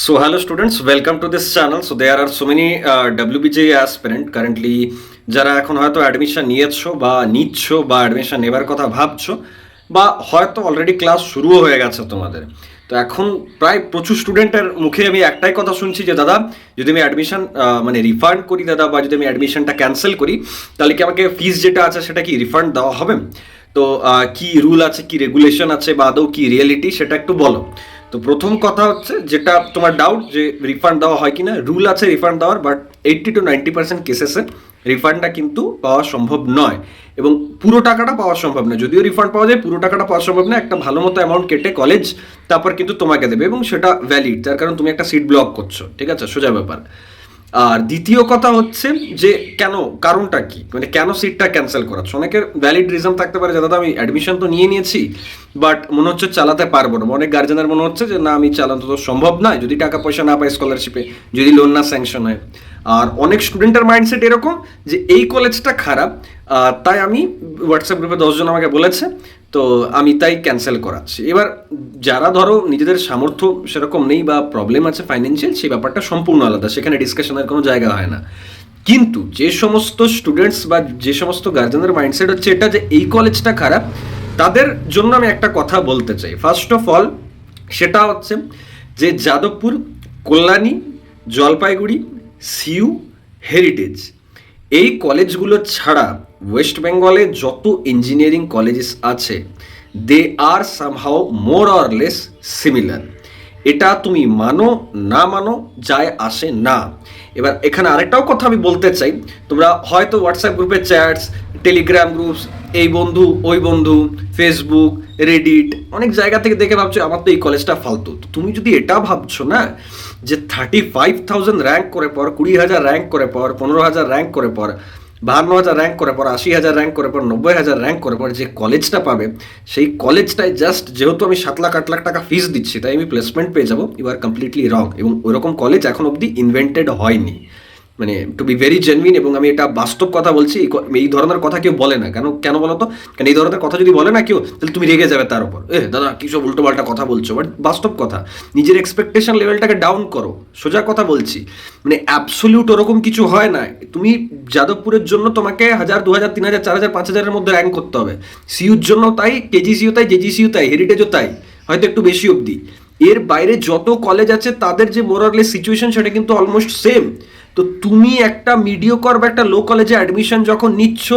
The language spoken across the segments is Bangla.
So hello students, welcome to this channel. So there are so many WBJ aspirant currently যারা এখন হয়তো অ্যাডমিশন নিয়েছো বা নিচ্ছো বা অ্যাডমিশন নেবার কথা ভাবছো বা হয়তো অলরেডি ক্লাস শুরুও হয়ে গেছে তোমাদের। তো এখন প্রায় প্রচুর স্টুডেন্টের মুখে আমি একটাই কথা শুনছি যে দাদা যদি আমি অ্যাডমিশন মানে রিফান্ড করি দাদা, বা যদি আমি অ্যাডমিশনটা ক্যান্সেল করি তাহলে কি আমাকে ফিস যেটা আছে সেটা কি রিফান্ড দেওয়া হবে? তো কি রুল আছে, কি রেগুলেশন আছে, বা আদৌ কি রিয়েলিটি সেটা একটু বলো। তো প্রথম কথা হচ্ছে যেটা তোমার ডাউট যে রিফান্ড দেওয়া হয় কিনা, রুল আছে রিফান্ড দেওয়ার, বাট 80 to 90% কেসেসে রিফান্ডটা কিন্তু পাওয়া সম্ভব নয় এবং পুরো টাকাটা পাওয়া সম্ভব নয়। যদিও রিফান্ড পাওয়া যায়, পুরো টাকাটা পাওয়া সম্ভব নয়। একটা ভালো মতো অ্যামাউন্ট কেটে কলেজ তারপর কিন্তু তোমাকে দেবে এবং সেটা ভ্যালিড, যার কারণ তুমি একটা সিট ব্লক করছো, ঠিক আছে, সোজা ব্যাপার। আর দ্বিতীয় কথা হচ্ছে যে কেন, কারণটা কি, মানে কেন সিটটা ক্যান্সেল করাচ্ছ? অনেকের ভ্যালিড রিজন থাকতে পারে যে দাদা আমি অ্যাডমিশন তো নিয়ে নিয়েছি বাট মনে হচ্ছে চালাতে পারবো না। অনেক গার্জেনের মনে হচ্ছে যে না, আমি চালানো তো সম্ভব নয় যদি টাকা পয়সা না পাই স্কলারশিপে, যদি লোন না স্যাংশন হয়। আর অনেক স্টুডেন্টের মাইন্ডসেট এরকম যে এই কলেজটা খারাপ, তাই আমি হোয়াটসঅ্যাপ গ্রুপে 10 জন আমাকে বলেছে তো আমি তাই ক্যান্সেল করাচ্ছি। এবার যারা ধরো নিজেদের সামর্থ্য সেরকম নেই বা প্রবলেম আছে ফাইন্যান্সিয়াল, সেই ব্যাপারটা সম্পূর্ণ আলাদা, সেখানে ডিসকাশনের কোনো জায়গা হয় না। কিন্তু যে সমস্ত স্টুডেন্টস বা যে সমস্ত গার্জেনের মাইন্ডসেট হচ্ছে এটা যে এই কলেজটা খারাপ, তাদের জন্য আমি একটা কথা বলতে চাই। ফার্স্ট অফ অল সেটা হচ্ছে যে যাদবপুর, কল্যাণী, জলপাইগুড়ি, সিইউ, হেরিটেজ এই কলেজগুলো ছাড়া ওয়েস্ট বেঙ্গলে যত ইঞ্জিনিয়ারিং কলেজেস আছে they are somehow more or less similar. এটা তুমি মানো না মানো যায় আসে না। এবার এখানে আরেকটাও কথা আমি বলতে চাই, তোমরা হয়তো হোয়াটসঅ্যাপ গ্রুপে চ্যাটস, টেলিগ্রাম গ্রুপস, এই বন্ধু ওই বন্ধু, ফেসবুক, রেডিট অনেক জায়গা থেকে দেখে ভাবছো আমার তো এই কলেজটা ফালতু। তো তুমি যদি এটা ভাবছো না যে 35,000 র্যাঙ্ক করে পর, 20,000 র্যাঙ্ক করে পর, 15,000 র্যাঙ্ক করে পর, 52,000 র্যাঙ্ক করে পর, 80,000 র্যাঙ্ক করে পর, 90,000 র্যাঙ্ক করে পর যে কলেজটা পাবে, সেই কলেজটায় জাস্ট যেহেতু আমি 7 লাখ 8 লাখ টাকা ফিস দিচ্ছি তাই আমি প্লেসমেন্ট পেয়ে যাবো, ইউ আর কমপ্লিটলি রং। এবং ওইরকম কলেজ এখন অবধি ইনভেন্টেড হয়নি, মানে টু বি ভেরি জেনুইন। এবং আমি এটা বাস্তব কথা বলছি, এই ধরনের কথা কেউ বলে না। কেন কেন বলো তো? কারণ এই ধরনের কথা যদি বলে না কেউ, তাহলে তুমি রেগে যাবে তার উপর, দাদা কী সব উল্টোপাল্টা কথা বলছো। বাট বাস্তব কথা, নিজের এক্সপেকটেশন লেভেলটাকে ডাউন করো, সোজা কথা বলছি। মানে অ্যাবসলিউট ওরকম কিছু হয় না। তুমি যাদবপুরের জন্য তোমাকে 1,000 2,000 3,000 4,000 5,000-এর মধ্যে র্যাঙ্ক করতে হবে, সিইউর জন্য তাই, কেজিসিও তাই, জেজিসিও তাই, হেরিটেজও তাই, হয়তো একটু বেশি অবধি। এর বাইরে যত কলেজ আছে তাদের যে মোরারলেস সিচুয়েশন সেটা কিন্তু অলমোস্ট সেম। তো তুমি একটা মিডিওকর বা একটা লো কলেজে অ্যাডমিশন যখন নিচ্ছ,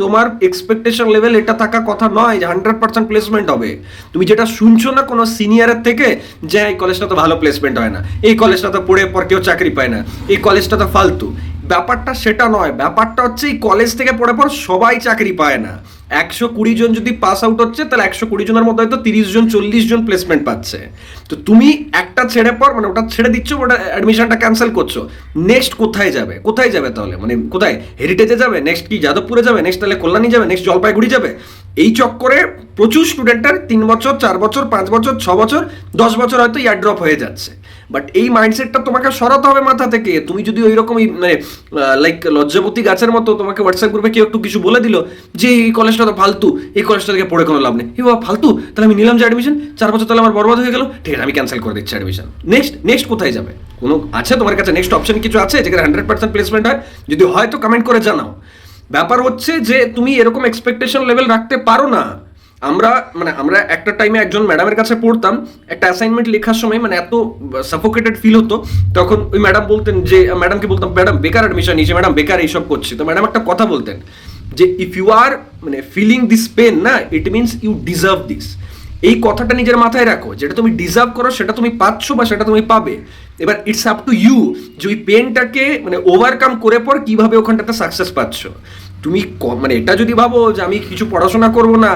তোমার এক্সপেকটেশন লেভেল এটা থাকা কথা নয় যে 100% প্লেসমেন্ট হবে। তুমি যেটা শুনছো না কোনো সিনিয়রের থেকে যে এই কলেজটা তো ভালো প্লেসমেন্ট হয় না, এই কলেজটা তো পড়ে পর কেউ চাকরি পায় না, এই কলেজটা তো ফালতু, ব্যাপারটা সেটা নয়। ব্যাপারটা হচ্ছে এই কলেজ থেকে পড়ে পর সবাই চাকরি পায় না। 120 জন যদি পাস আউট হচ্ছে তাহলে 120 জনের মধ্যে হয়তো 30 জন 40 জন প্লেসমেন্ট পাচ্ছে। তো তুমি একটা ছেড়ে পর, মানে ওটা ছেড়ে দিচ্ছ, ওটা অ্যাডমিশনটা ক্যান্সেল করছো, নেক্সট কোথায় যাবে? কোথায় যাবে তাহলে? মানে কোথায়? হেরিটেজে যাবে, নেক্সট কি যাদবপুরে যাবে, নেক্সট তাহলে কল্যাণী যাবে, নেক্সট জলপাইগুড়ি যাবে। এই চক্করে প্রচুর স্টুডেন্টের 3 বছর 4 বছর 5 বছর 6 বছর 10 বছর হয়তো ইয়ার ড্রপ হয়ে যাচ্ছে। বাট এই মাইন্ডসেটটা তোমাকে সরাতে হবে মাথা থেকে। তুমি যদি ওই রকমই মানে লাইক লজ্জাপতি গাছের মতো তোমাকে হোয়াটসঅ্যাপ গ্রুপে কেউ একটু কিছু বলে দিল যে এই কলেজটা তো ফালতু, এই কলেজটা থেকে পড়ে কোনো লাভ নেই, এই বাবা ফালতু, তাহলে আমি নিলাম যে অ্যাডমিশন, 4 বছর তাহলে আমার বরবাদ হয়ে গেল, ঠিক আছে আমি ক্যান্সেল করে দিচ্ছি অ্যাডমিশন। নেক্সট কোথায় যাবে? কোনো আছে তোমার কাছে নেক্সট অপশন কিছু আছে যেখানে 100% প্লেসমেন্ট হয়? যদি হয় তো কমেন্ট করে জানাও। ব্যাপার হচ্ছে যে তুমি এরকম এক্সপেকটেশন লেভেল রাখতে পারো না। আমরা একটা টাইমে একজন ম্যাডামের কাছে পড়তাম, একটা অ্যাসাইনমেন্ট লেখার সময় মানে এত সাফোকেটেড ফিল হতো, তখন ওই ম্যাডাম বলতেন যে, ম্যাডামকে বলতাম ম্যাডাম বেকার অ্যাডমিশন নিয়েছি, ম্যাডাম বেকার এইসব করছি। তো ম্যাডাম একটা কথা বলতেন যে ইফ ইউ আর মানে ফিলিং দিস পেন না, it means you deserve this. এই কথাটা নিজের মাথায় রাখো, যেটা তুমি ডিজার্ভ করো সেটা তুমি পাচ্ছ বা সেটা তুমি পাবে। এবার ইটস আপ টু ইউ যে ওই পেনটাকে মানে ওভারকাম করে পর কিভাবে ওখানটাতে সাকসেস পাচ্ছ। তুমি মানে এটা যদি ভাবো যে আমি কিছু পড়াশোনা করবো না,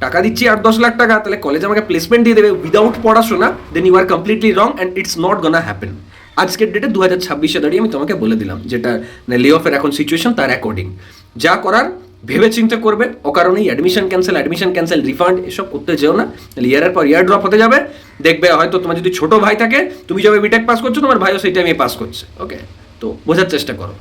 টাকা দিচ্ছি 8-10 লাখ টাকা, তাহলে কলেজ আমাকে প্লেসমেন্ট দিয়ে দেবে উইদাউট পড়াশোনা, then you are completely wrong and it's not gonna happen. আজকের ডেটে 2026-এ দাঁড়িয়ে আমি তোমাকে বলে দিলাম যেটা মানে লে অফের এখন সিচুয়েশন, তার অ্যাকর্ডিং যা করার ভেবে চিন্তে করবে। ও কারণেই অ্যাডমিশন ক্যান্সেল রিফান্ড এসব করতে যেও না, তাহলে ইয়ারের পর ইয়ার ড্রপ হতে যাবে। দেখবে হয়তো তোমার যদি ছোট ভাই থাকে, তুমি যাবে বিটেক পাস করছো, তোমার ভাইও সেই টাইমে পাস করছে। ওকে, তো বোঝার চেষ্টা করো।